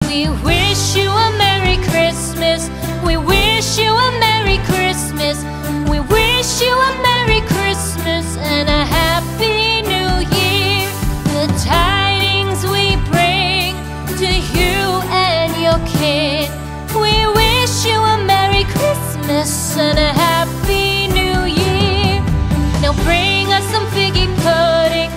We wish you a Merry Christmas. We wish you a Merry Christmas. We wish you a Merry Christmas and a Happy New Year. The tidings we bring to you and your kid. We wish you a Merry Christmas and a Happy New Year. Now bring us some figgy pudding.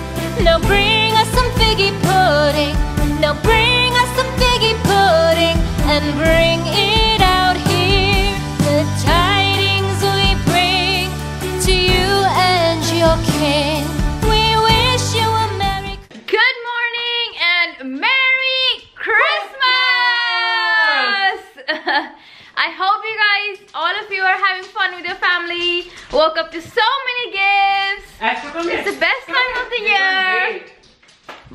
Now bring us some figgy pudding. Now bring us some figgy pudding and bring it out here. The tidings we bring to you and your kin. We wish you a Merry Good morning and Merry Christmas! I hope you guys, all of you are having fun with your family. Woke up to so many gifts. It's the best time of the year.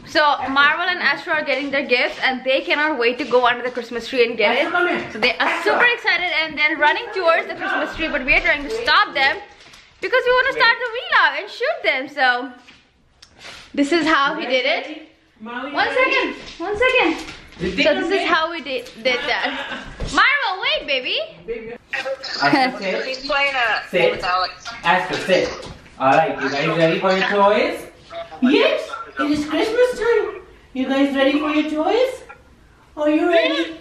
So Marvel and Astro are getting their gifts and they cannot wait to go under the Christmas tree and get it. So they are super excited and then running towards the Christmas tree, but we are trying to stop them because we want to start the vlog and shoot them. So this is how he did it. One second. So this is how we did that. Marvel, wait, baby. He's playing sit with Alex. Astro, sit. Alright, you guys ready for your toys? Yes, it is Christmas time. You guys ready for your toys? Are you ready?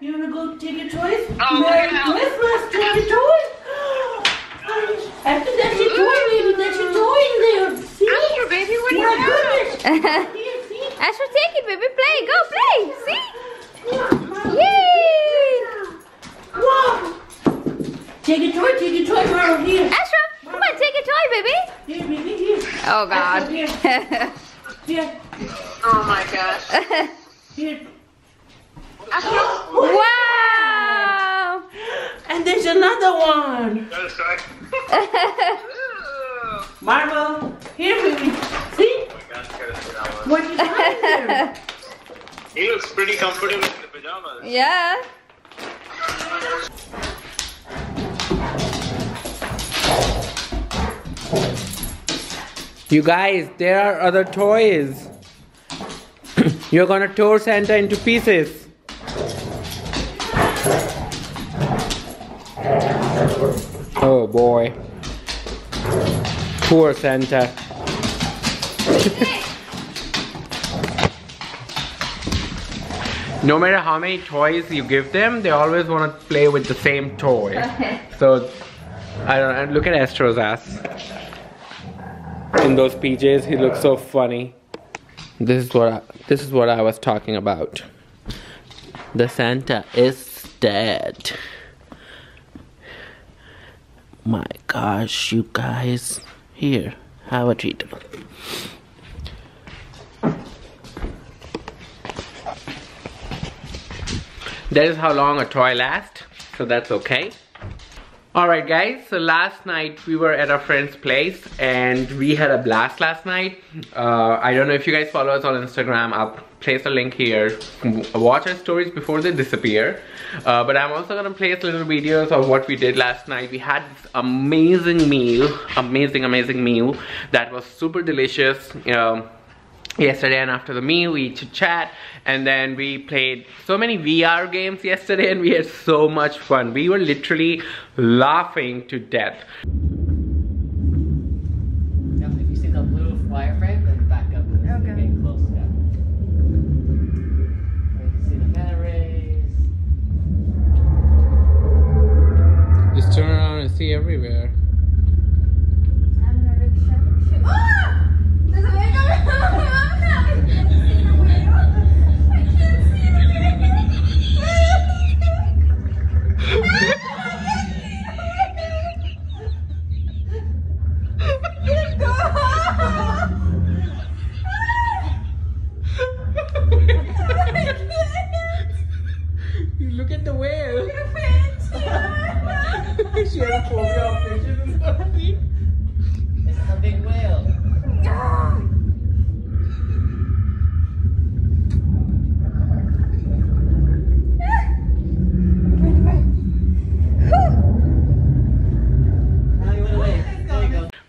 You wanna go take your toys? Oh, Merry yeah. Christmas, take your toys. After that's your toy, baby. That's your toy in there. See? Astro, baby, what are My you doing? goodness. Here, see? Astro, take it, baby. Play. Go play. See? Wow. Yay! Wow. Take your toy, Marvel, here. Astro, come on, take a toy, baby. Here, baby, here. Oh God. Astro, here. Here. Oh my gosh. Here. Astro. Wow! And there's another one. That is right. Marvel, here baby. See? What you doing there? He looks pretty comfortable in the pajamas. Yeah. You guys, there are other toys. You're gonna tear Santa into pieces. Oh boy. Poor Santa. No matter how many toys you give them, they always want to play with the same toy. So, I don't know, look at Astro's ass. In those PJs, he looks so funny. This is what I was talking about. The Santa is dead. My gosh, you guys. Here, have a treat. That is how long a toy lasts, so that's okay. Alright guys, so last night we were at a friend's place and we had a blast last night. I don't know if you guys follow us on Instagram, I'll place a link here. Watch our stories before they disappear. But I'm also gonna place little videos of what we did last night. We had this amazing meal, amazing meal that was super delicious. Yesterday, and after the meal we chit-chat and then we played so many VR games yesterday and we had so much fun. We were literally laughing to death. Yep, if you see the blue wireframe, then back up. Okay. Getting close, yeah. You can see the meta rays. Just turn around and see everywhere. Look at the whale. She had a phobia of fishes and something. This is a big whale.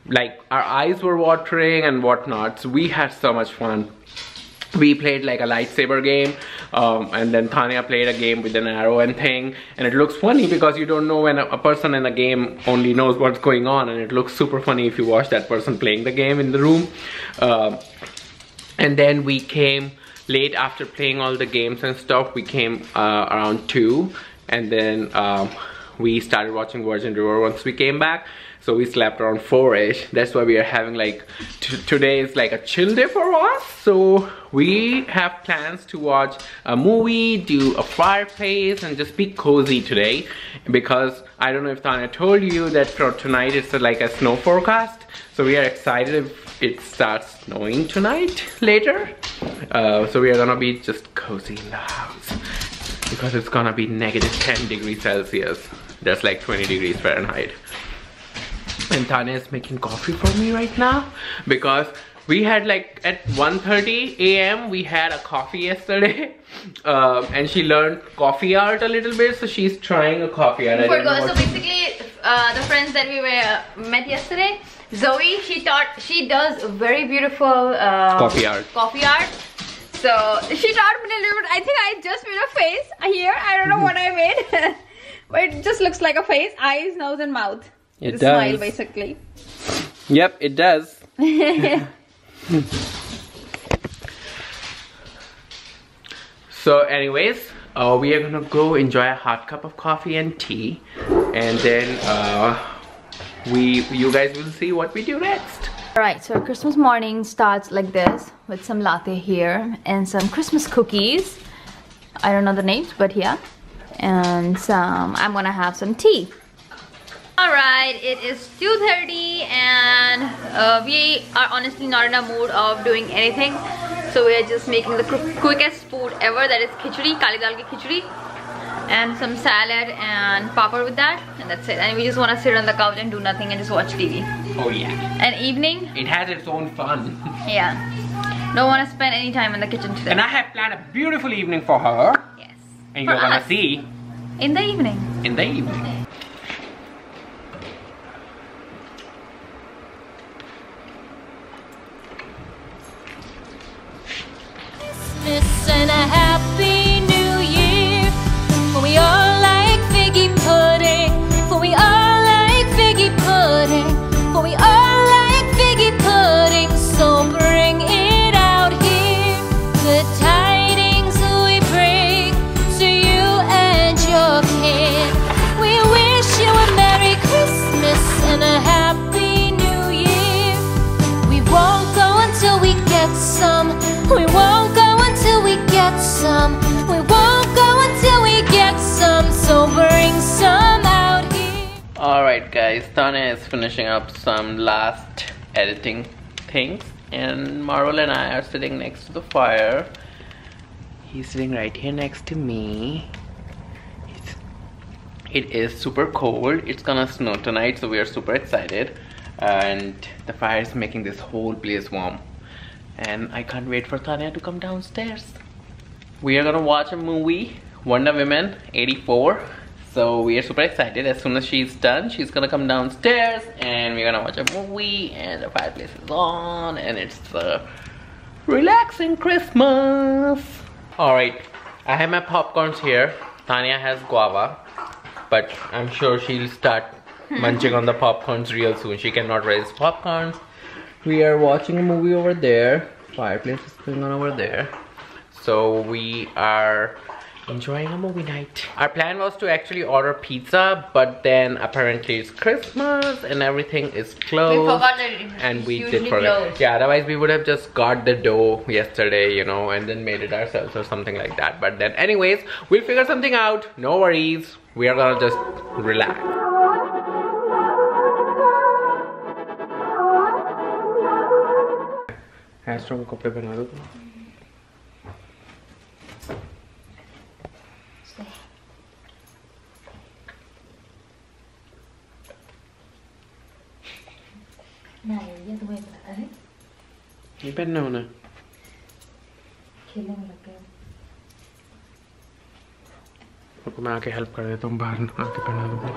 Like our eyes were watering and whatnot, so we had so much fun. We played like a lightsaber game. And then Tanya played a game with an arrow and thing, and it looks funny because you don't know when a person in a game only knows what's going on, and it looks super funny if you watch that person playing the game in the room. And then we came late after playing all the games and stuff. We came around 2, and then we started watching Virgin River once we came back. So we slept around 4ish. That's why we are having like, today is like a chill day for us. So we have plans to watch a movie, do a fireplace, and just be cozy today. Because I don't know if Tanya told you that for tonight it's like a snow forecast. So we are excited if it starts snowing tonight later. So we are gonna be just cozy in the house. Because it's gonna be -10 degrees Celsius. That's like 20 degrees Fahrenheit. And Tanya is making coffee for me right now because we had like at 1:30 a.m. we had a coffee yesterday, and she learned coffee art a little bit, so she's trying a coffee art. So basically, the friends that we met yesterday, Zoe, she does very beautiful coffee art. So she taught me a little bit. I think I just made a face here. I don't know what I made, but it just looks like a face, eyes, nose, and mouth. It does. Smile, basically. Yep, it does. So anyways, we are gonna go enjoy a hot cup of coffee and tea, and then you guys will see what we do next. Alright, so our Christmas morning starts like this, with some latte here and some Christmas cookies. I don't know the names, but yeah. And I'm gonna have some tea. Alright, it is 2:30 and we are honestly not in a mood of doing anything. So we are just making the quickest food ever, that is khichdi, kali dal ki khichdi. And some salad and papad with that, and that's it. And we just want to sit on the couch and do nothing and just watch TV. Oh yeah. And evening. It has its own fun. Yeah. Don't want to spend any time in the kitchen today. And I have planned a beautiful evening for her. Yes. And you're gonna see. In the evening. In the evening. And a happy new year. For we all like figgy pudding. For we all like figgy pudding. For we all like figgy pudding. So bring it out here. Good tidings we bring to you and your kid. We wish you a Merry Christmas and a Happy New Year. We won't go until we get some. We won't go until we get some. We won't go until we get some. So bring some out here. Alright guys, Tanya is finishing up some last editing things, and Marvel and I are sitting next to the fire. He's sitting right here next to me. It is super cold. It's gonna snow tonight, so we are super excited. And the fire is making this whole place warm. And I can't wait for Tanya to come downstairs. We are gonna watch a movie, Wonder Woman 84. So we are super excited. As soon as she's done, she's gonna come downstairs and we're gonna watch a movie, and the fireplace is on, and it's a relaxing Christmas. Alright, I have my popcorns here. Tanya has guava, but I'm sure she'll start munching on the popcorns real soon. She cannot resist popcorns. We are watching a movie over there. Fireplace is going on over there. So we are enjoying a movie night. Our plan was to actually order pizza, but then apparently it's Christmas and everything is closed. We forgot that and we it's did usually forget. closed. Yeah, otherwise we would have just got the dough yesterday, you know, and then made it ourselves or something like that. But then anyways, we'll figure something out. No worries. We are gonna just relax. Astro को कपड़े पहना दो तो ये पहनना होना रुको मैं आके हेल्प कर देता हूँ बाहर आके पहना दूँगा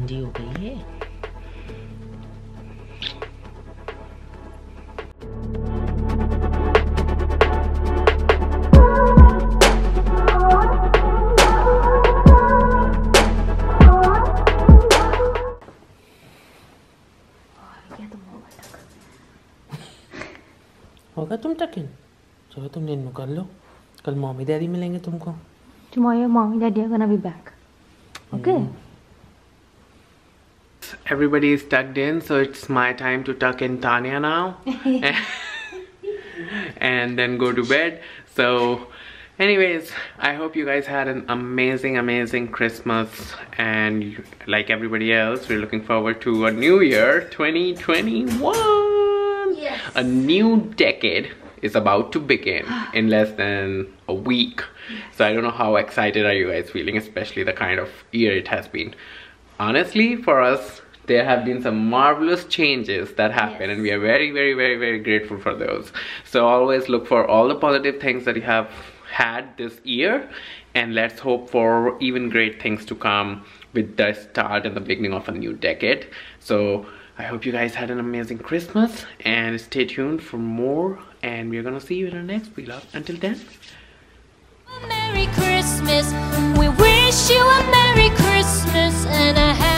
ठंडी हो गई है। होगा तुम टकिन? चलो तुम निन्नू कर लो, कल मम्मी डैडी मिलेंगे तुमको। Tomorrow mom and daddy are gonna be back. Okay. Everybody is tucked in, so it's my time to tuck in Tanya now. And then go to bed. So anyways, I hope you guys had an amazing Christmas, and like everybody else, we're looking forward to a new year, 2021. Yes. A new decade is about to begin in less than a week. So I don't know how excited are you guys feeling, especially the kind of year it has been. Honestly, for us, there have been some marvelous changes that happen, and we are very grateful for those. So always look for all the positive things that you have had this year, and let's hope for even great things to come with the start and the beginning of a new decade. So I hope you guys had an amazing Christmas, and stay tuned for more, and we're gonna see you in our next vlog. Until then, Merry Christmas. We wish you a Merry Christmas and a happy